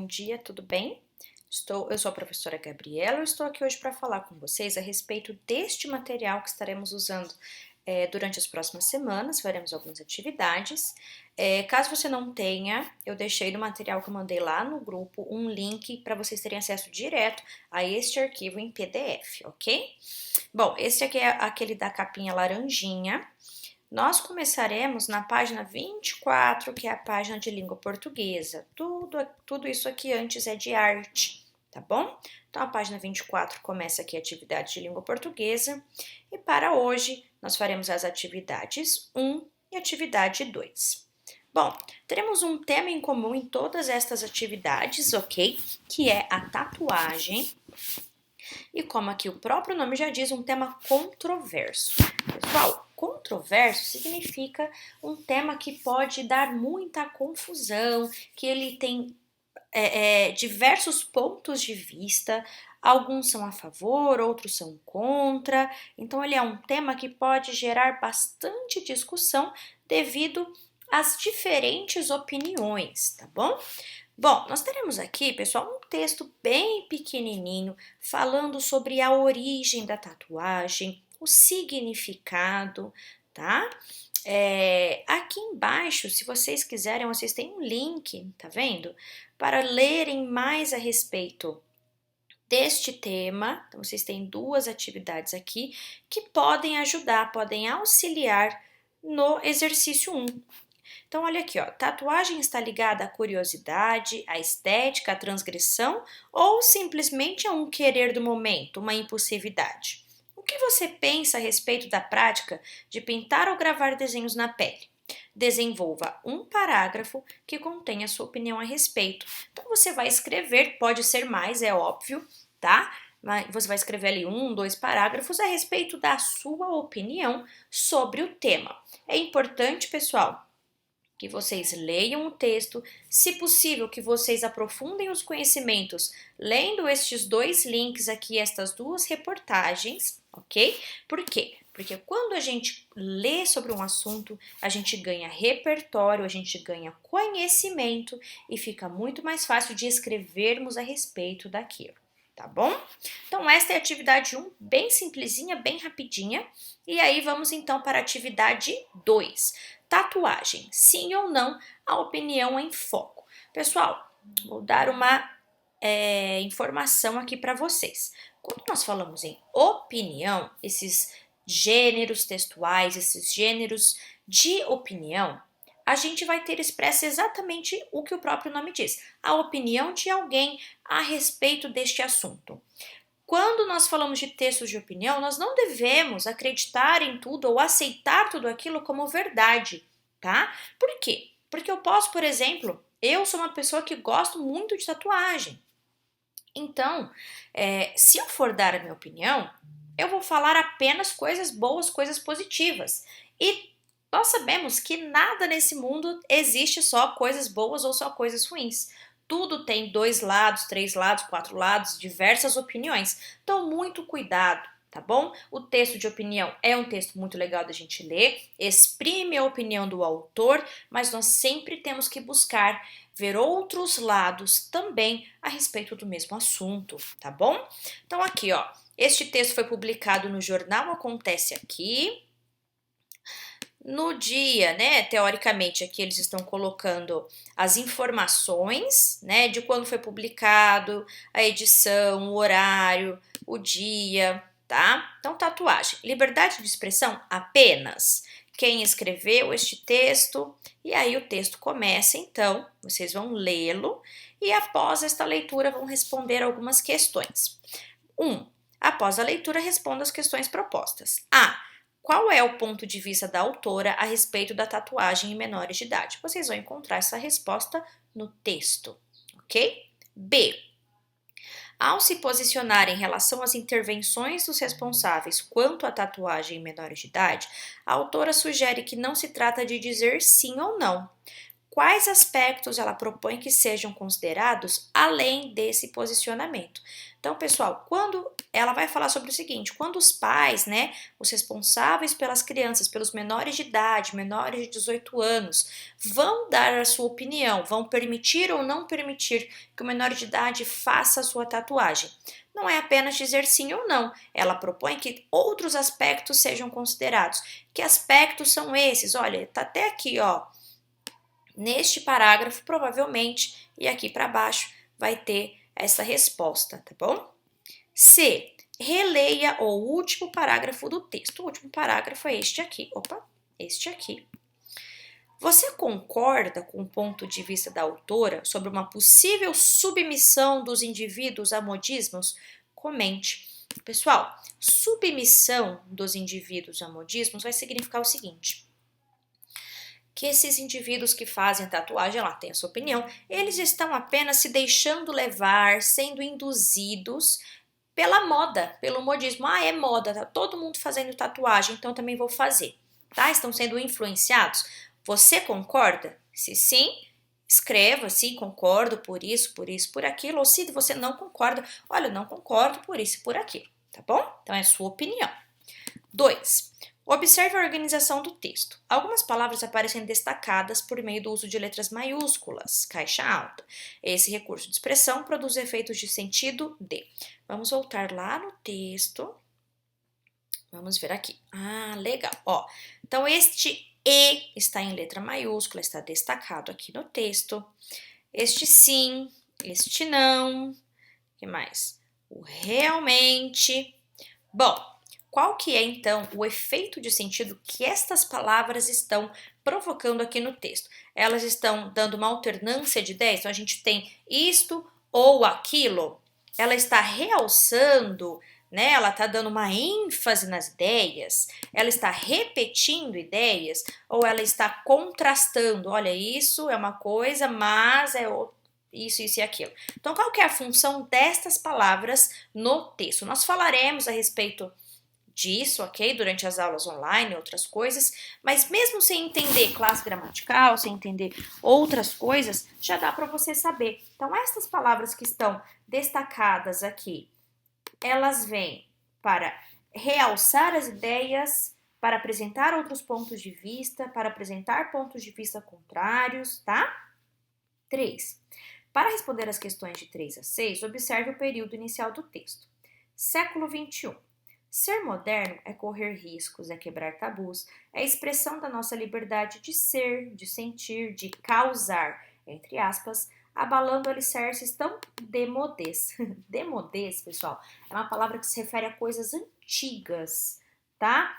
bom dia, tudo bem? Eu sou a professora Gabriela, eu estou aqui hoje para falar com vocês a respeito deste material que estaremos usando durante as próximas semanas, faremos algumas atividades. Caso você não tenha, eu deixei no material que eu mandei lá no grupo um link para vocês terem acesso direto a este arquivo em PDF, ok? Bom, esse aqui é aquele da capinha laranjinha. Nós começaremos na página 24, que é a página de língua portuguesa. Tudo isso aqui antes é de arte, tá bom? Então, a página 24 começa aqui a atividade de língua portuguesa. E para hoje, nós faremos as atividades 1 e atividade 2. Bom, teremos um tema em comum em todas estas atividades, ok? Que é a tatuagem. E como aqui o próprio nome já diz, um tema controverso. Pessoal, controverso significa um tema que pode dar muita confusão, que ele tem diversos pontos de vista, alguns são a favor, outros são contra, então ele é um tema que pode gerar bastante discussão devido às diferentes opiniões, tá bom? Bom, nós teremos aqui, pessoal, um texto bem pequenininho falando sobre a origem da tatuagem, o significado, tá? Aqui embaixo, se vocês quiserem, vocês têm um link, tá vendo? Para lerem mais a respeito deste tema. Então, vocês têm duas atividades aqui que podem ajudar, podem auxiliar no exercício 1. Então, olha aqui, ó, tatuagem está ligada à curiosidade, à estética, à transgressão ou simplesmente a um querer do momento, uma impulsividade? O que você pensa a respeito da prática de pintar ou gravar desenhos na pele? Desenvolva um parágrafo que contenha sua opinião a respeito. Então, você vai escrever, pode ser mais, é óbvio, tá? Você vai escrever ali 1, 2 parágrafos a respeito da sua opinião sobre o tema. É importante, pessoal, que vocês leiam o texto, se possível que vocês aprofundem os conhecimentos lendo estes dois links aqui, estas duas reportagens, ok? Por quê? Porque quando a gente lê sobre um assunto, a gente ganha repertório, a gente ganha conhecimento e fica muito mais fácil de escrevermos a respeito daquilo, tá bom? Então, esta é a atividade 1, bem simplesinha, bem rapidinha. E aí, vamos então para a atividade 2. Tatuagem, sim ou não, a opinião em foco. Pessoal, vou dar uma informação aqui para vocês. Quando nós falamos em opinião, esses gêneros textuais, esses gêneros de opinião, a gente vai ter expresso exatamente o que o próprio nome diz, a opinião de alguém a respeito deste assunto. Quando nós falamos de textos de opinião, nós não devemos acreditar em tudo ou aceitar tudo aquilo como verdade, tá? Por quê? Porque eu posso, por exemplo, eu sou uma pessoa que gosto muito de tatuagem. Então, se eu for dar a minha opinião, eu vou falar apenas coisas boas, coisas positivas. E nós sabemos que nada nesse mundo existe só coisas boas ou só coisas ruins. Tudo tem 2 lados, 3 lados, 4 lados, diversas opiniões. Então, muito cuidado, tá bom? O texto de opinião é um texto muito legal da gente ler, exprime a opinião do autor, mas nós sempre temos que buscar ver outros lados também a respeito do mesmo assunto, tá bom? Então, aqui, ó, este texto foi publicado no jornal Acontece Aqui. No dia, né, teoricamente, aqui eles estão colocando as informações, né, de quando foi publicado, a edição, o horário, o dia, tá? Então, tatuagem, liberdade de expressão apenas. Quem escreveu este texto, e aí o texto começa, então, vocês vão lê-lo, e após esta leitura vão responder algumas questões. 1. Após a leitura, responda as questões propostas. A. Qual é o ponto de vista da autora a respeito da tatuagem em menores de idade? Vocês vão encontrar essa resposta no texto, ok? B. Ao se posicionar em relação às intervenções dos responsáveis quanto à tatuagem em menores de idade, a autora sugere que não se trata de dizer sim ou não. quais aspectos ela propõe que sejam considerados além desse posicionamento. Então, pessoal, quando ela vai falar sobre o seguinte, quando os pais, né, os responsáveis pelas crianças, pelos menores de idade, menores de 18 anos, vão dar a sua opinião, vão permitir ou não permitir que o menor de idade faça a sua tatuagem. Não é apenas dizer sim ou não, ela propõe que outros aspectos sejam considerados. Que aspectos são esses? Olha, tá até aqui, ó, neste parágrafo, provavelmente, e aqui para baixo vai ter essa resposta, tá bom? C. Releia o último parágrafo do texto. O último parágrafo é este aqui. Opa, este aqui. Você concorda com o ponto de vista da autora sobre uma possível submissão dos indivíduos a modismos? Comente. Pessoal, submissão dos indivíduos a modismos vai significar o seguinte: que esses indivíduos que fazem tatuagem, ela tem a sua opinião, eles estão apenas se deixando levar, sendo induzidos pela moda, pelo modismo. Ah, é moda, tá todo mundo fazendo tatuagem, então também vou fazer, tá? Estão sendo influenciados. Você concorda? Se sim, escreva, sim, concordo por isso, por aquilo, ou se você não concorda, olha, não concordo por isso e por aquilo, tá bom? Então é a sua opinião. 2. Observe a organização do texto. Algumas palavras aparecem destacadas por meio do uso de letras maiúsculas, caixa alta. Esse recurso de expressão produz efeitos de sentido de. Vamos voltar lá no texto. Vamos ver aqui. Ah, legal. Ó, então, este E está em letra maiúscula, está destacado aqui no texto. Este sim, este não. O que mais? O realmente. Bom, qual que é, então, o efeito de sentido que estas palavras estão provocando aqui no texto? Elas estão dando uma alternância de ideias? Então, a gente tem isto ou aquilo. Ela está realçando, né? Ela está dando uma ênfase nas ideias. Ela está repetindo ideias ou ela está contrastando? Olha, isso é uma coisa, mas é outra. Isso e aquilo. Então, qual que é a função destas palavras no texto? Nós falaremos a respeito disso, ok? Durante as aulas online, outras coisas, mas mesmo sem entender classe gramatical, sem entender outras coisas, já dá para você saber. Então, estas palavras que estão destacadas aqui, elas vêm para realçar as ideias, para apresentar outros pontos de vista, para apresentar pontos de vista contrários, tá? 3. Para responder as questões de 3 a 6, observe o período inicial do texto. Século XXI. Ser moderno é correr riscos, é quebrar tabus, é a expressão da nossa liberdade de ser, de sentir, de causar, entre aspas, abalando alicerces tão demodês. Demodês, pessoal, é uma palavra que se refere a coisas antigas, tá?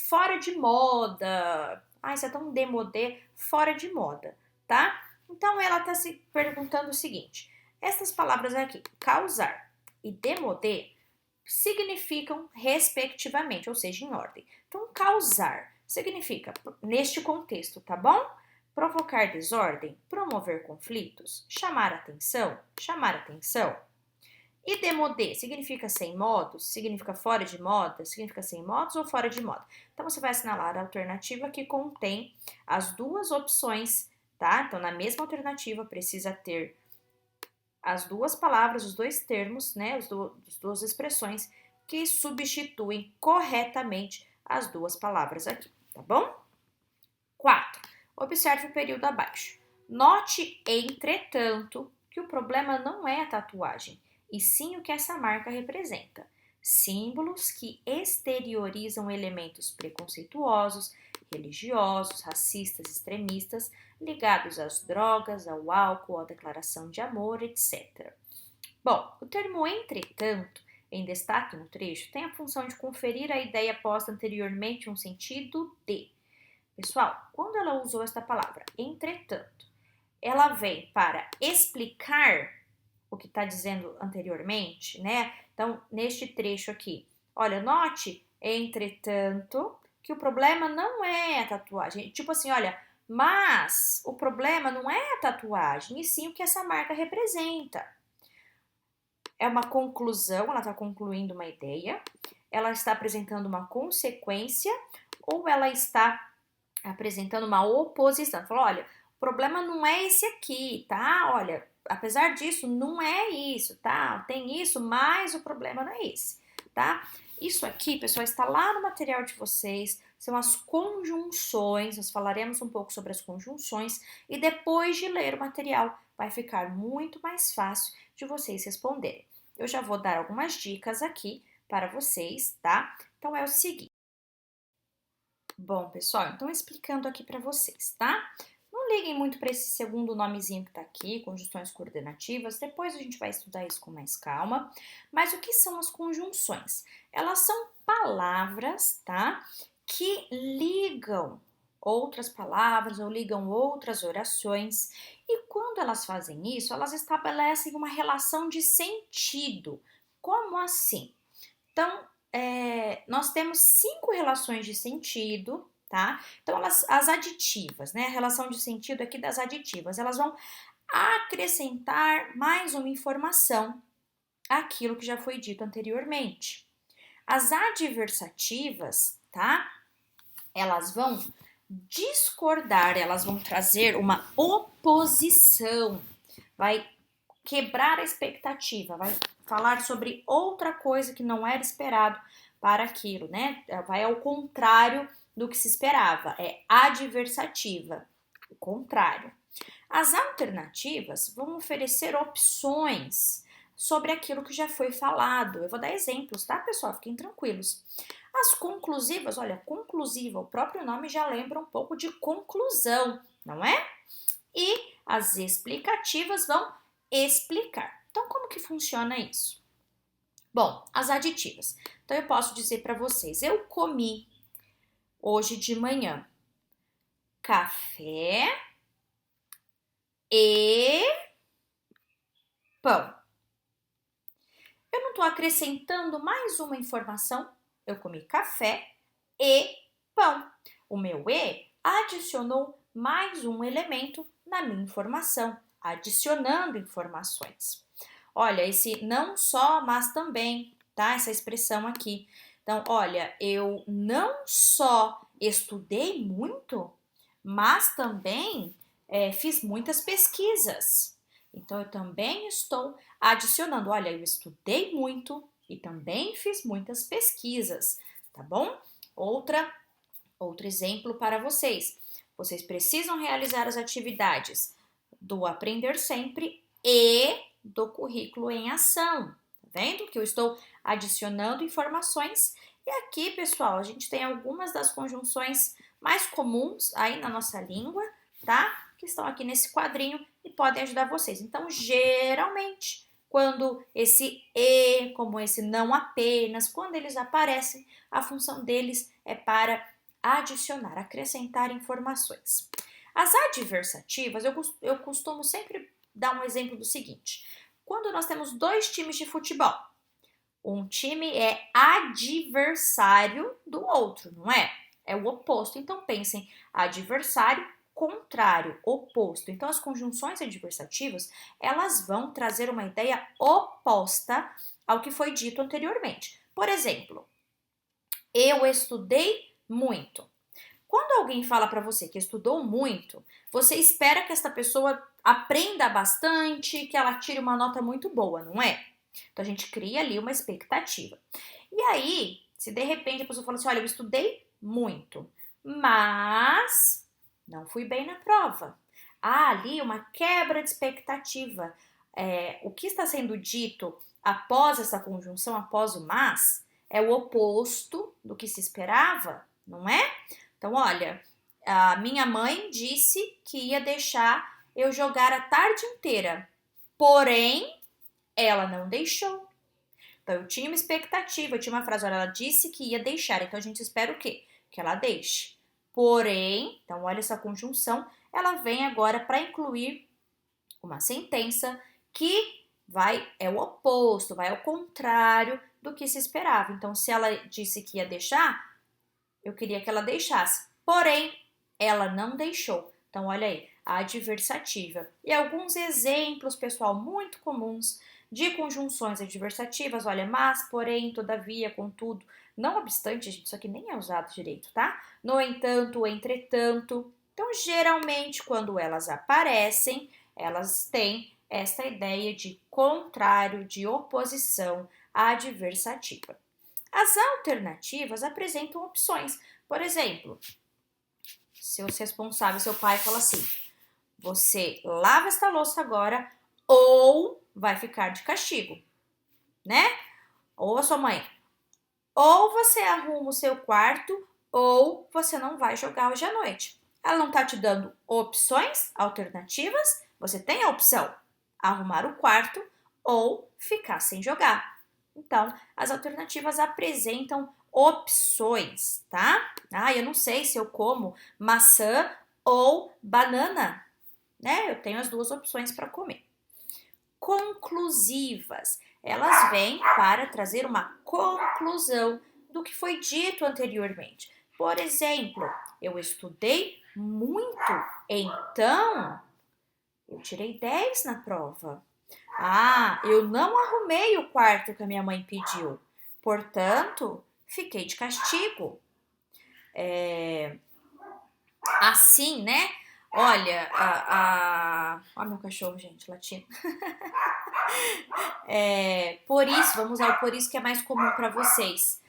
Fora de moda. Ah, isso é tão demodê, fora de moda, tá? Então, ela está se perguntando o seguinte: essas palavras aqui, causar e demodê, significam respectivamente, ou seja, em ordem. Então, causar significa, neste contexto, tá bom? Provocar desordem, promover conflitos, chamar atenção, chamar atenção. E demodê significa sem modos, significa fora de moda, significa sem modos ou fora de moda. Então, você vai assinalar a alternativa que contém as duas opções, tá? Então, na mesma alternativa, precisa ter as duas palavras, os dois termos, né, as duas expressões que substituem corretamente as duas palavras aqui, tá bom? 4. Observe o período abaixo. Note, entretanto, que o problema não é a tatuagem, e sim o que essa marca representa. Símbolos que exteriorizam elementos preconceituosos, religiosos, racistas, extremistas, ligados às drogas, ao álcool, à declaração de amor, etc. Bom, o termo entretanto, em destaque no trecho, tem a função de conferir à ideia posta anteriormente um sentido de. Pessoal, quando ela usou esta palavra, entretanto, ela vem para explicar o que está dizendo anteriormente, né? Então, neste trecho aqui, olha, note, entretanto, que o problema não é a tatuagem. Tipo assim, olha, mas o problema não é a tatuagem, e sim o que essa marca representa. É uma conclusão, ela está concluindo uma ideia, ela está apresentando uma consequência ou ela está apresentando uma oposição. Falou, olha, o problema não é esse aqui, tá? Olha, apesar disso, não é isso, tá? Tem isso, mas o problema não é esse, tá? Isso aqui, pessoal, está lá no material de vocês, são as conjunções, nós falaremos um pouco sobre as conjunções e depois de ler o material vai ficar muito mais fácil de vocês responderem. Eu já vou dar algumas dicas aqui para vocês, tá? Então é o seguinte. Bom, pessoal, então explicando aqui para vocês, tá? Não liguem muito para esse segundo nomezinho que tá aqui, conjunções coordenativas, depois a gente vai estudar isso com mais calma. Mas o que são as conjunções? Elas são palavras, tá? Que ligam outras palavras ou ligam outras orações. E quando elas fazem isso, elas estabelecem uma relação de sentido. Como assim? Então, nós temos 5 relações de sentido, tá? Então, as aditivas, né? A relação de sentido aqui das aditivas, elas vão acrescentar mais uma informação àquilo que já foi dito anteriormente. As adversativas, tá? Elas vão discordar, elas vão trazer uma oposição, vai quebrar a expectativa, vai falar sobre outra coisa que não era esperado para aquilo, né? Vai ao contrário do que se esperava, é adversativa, o contrário. As alternativas vão oferecer opções sobre aquilo que já foi falado. Eu vou dar exemplos, tá, pessoal? Fiquem tranquilos. As conclusivas, olha, conclusiva, o próprio nome já lembra um pouco de conclusão, não é? E as explicativas vão explicar. Então, como que funciona isso? Bom, as aditivas. Então, eu posso dizer para vocês, eu comi hoje de manhã café e pão. Eu não estou acrescentando mais uma informação. Eu comi café e pão. O meu e adicionou mais um elemento na minha informação, adicionando informações. Olha, esse não só, mas também, tá? Essa expressão aqui. Então, olha, eu não só estudei muito, mas também fiz muitas pesquisas. Então, eu também estou adicionando. Olha, eu estudei muito e também fiz muitas pesquisas, tá bom? Outro exemplo para vocês. Vocês precisam realizar as atividades do Aprender Sempre e do currículo em ação. Tá vendo que eu estou adicionando informações? E aqui, pessoal, a gente tem algumas das conjunções mais comuns aí na nossa língua, tá? Que estão aqui nesse quadrinho e podem ajudar vocês. Então, geralmente, quando esse e, como esse não apenas, quando eles aparecem, a função deles é para adicionar, acrescentar informações. As adversativas, eu costumo sempre dar um exemplo do seguinte: quando nós temos dois times de futebol, um time é adversário do outro, não é? É o oposto. Então pensem, adversário, contrário, oposto. Então as conjunções adversativas, elas vão trazer uma ideia oposta ao que foi dito anteriormente. Por exemplo, eu estudei muito. Quando alguém fala para você que estudou muito, você espera que essa pessoa aprenda bastante, que ela tire uma nota muito boa, não é? Então a gente cria ali uma expectativa. E aí, se de repente a pessoa fala assim: olha, eu estudei muito, mas não fui bem na prova. Há ali uma quebra de expectativa. O que está sendo dito após essa conjunção, após o mas, é o oposto do que se esperava, não é? Então, olha, a minha mãe disse que ia deixar eu jogar a tarde inteira, porém, ela não deixou. Então, eu tinha uma expectativa, eu tinha uma frase, olha, ela disse que ia deixar, então a gente espera o quê? Que ela deixe. Porém, então olha essa conjunção, ela vem agora para incluir uma sentença que é o oposto, vai ao contrário do que se esperava. Então, se ela disse que ia deixar, eu queria que ela deixasse. Porém, ela não deixou. Então, olha aí, a adversativa. E alguns exemplos, pessoal, muito comuns de conjunções adversativas. Olha, mas, porém, todavia, contudo, não obstante, gente, isso aqui nem é usado direito, tá? No entanto, entretanto. Então, geralmente, quando elas aparecem, elas têm essa ideia de contrário, de oposição adversativa. As alternativas apresentam opções. Por exemplo, seus responsáveis, seu pai fala assim: você lava esta louça agora ou vai ficar de castigo, né? Ou a sua mãe, ou você arruma o seu quarto ou você não vai jogar hoje à noite. Ela não tá te dando opções, alternativas, você tem a opção arrumar o quarto ou ficar sem jogar. Então, as alternativas apresentam opções, tá? Eu não sei se eu como maçã ou banana, né? Eu tenho as duas opções para comer. Conclusivas. Elas vêm para trazer uma conclusão do que foi dito anteriormente. Por exemplo, eu estudei muito, então eu tirei 10 na prova. Eu não arrumei o quarto que a minha mãe pediu, portanto, fiquei de castigo. Assim, né? Olha, Olha meu cachorro, gente, latindo. Por isso, vamos usar o por isso que é mais comum para vocês.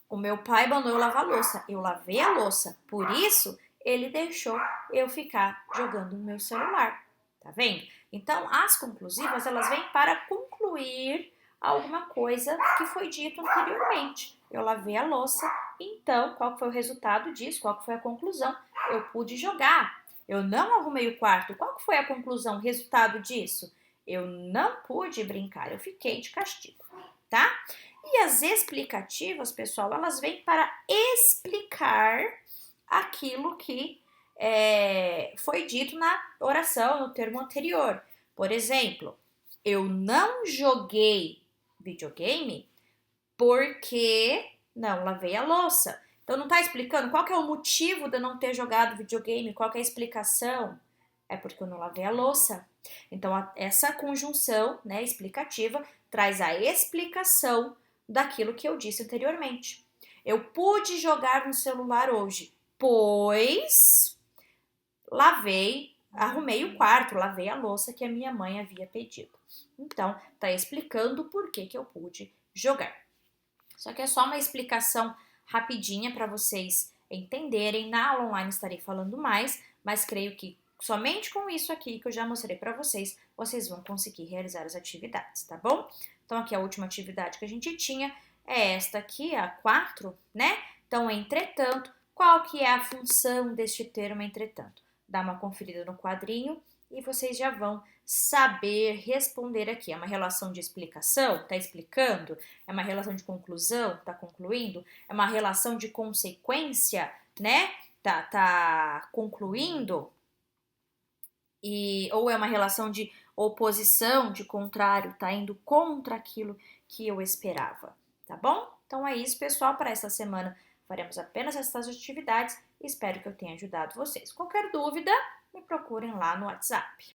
O meu pai mandou eu lavar a louça. Eu lavei a louça. Por isso, ele deixou eu ficar jogando no meu celular. Tá vendo? Então, as conclusivas, elas vêm para concluir alguma coisa que foi dito anteriormente. Eu lavei a louça, então, qual foi o resultado disso? Qual foi a conclusão? Eu pude jogar. Eu não arrumei o quarto. Qual foi a conclusão, o resultado disso? Eu não pude brincar, eu fiquei de castigo, tá? E as explicativas, pessoal, elas vêm para explicar aquilo que foi dito na oração, no termo anterior. Por exemplo, eu não joguei videogame porque não lavei a louça. Então, não está explicando qual que é o motivo de eu não ter jogado videogame, qual que é a explicação? É porque eu não lavei a louça. Então, essa conjunção, né, explicativa traz a explicação daquilo que eu disse anteriormente. Eu pude jogar no celular hoje, pois arrumei o quarto, lavei a louça que a minha mãe havia pedido. Então, tá explicando por que eu pude jogar. Só que é só uma explicação rapidinha para vocês entenderem. Na aula online estarei falando mais, mas creio que somente com isso aqui que eu já mostrei para vocês, vocês vão conseguir realizar as atividades, tá bom? Então, aqui a última atividade que a gente tinha é esta aqui, a 4, né? Então, entretanto, qual que é a função deste termo entretanto? Dá uma conferida no quadrinho e vocês já vão saber responder aqui. É uma relação de explicação? Tá explicando? É uma relação de conclusão? Tá concluindo? É uma relação de consequência, né? Tá concluindo? Ou é uma relação de oposição, de contrário, tá indo contra aquilo que eu esperava, tá bom? Então é isso, pessoal, para essa semana faremos apenas essas atividades e espero que eu tenha ajudado vocês. Qualquer dúvida, me procurem lá no WhatsApp.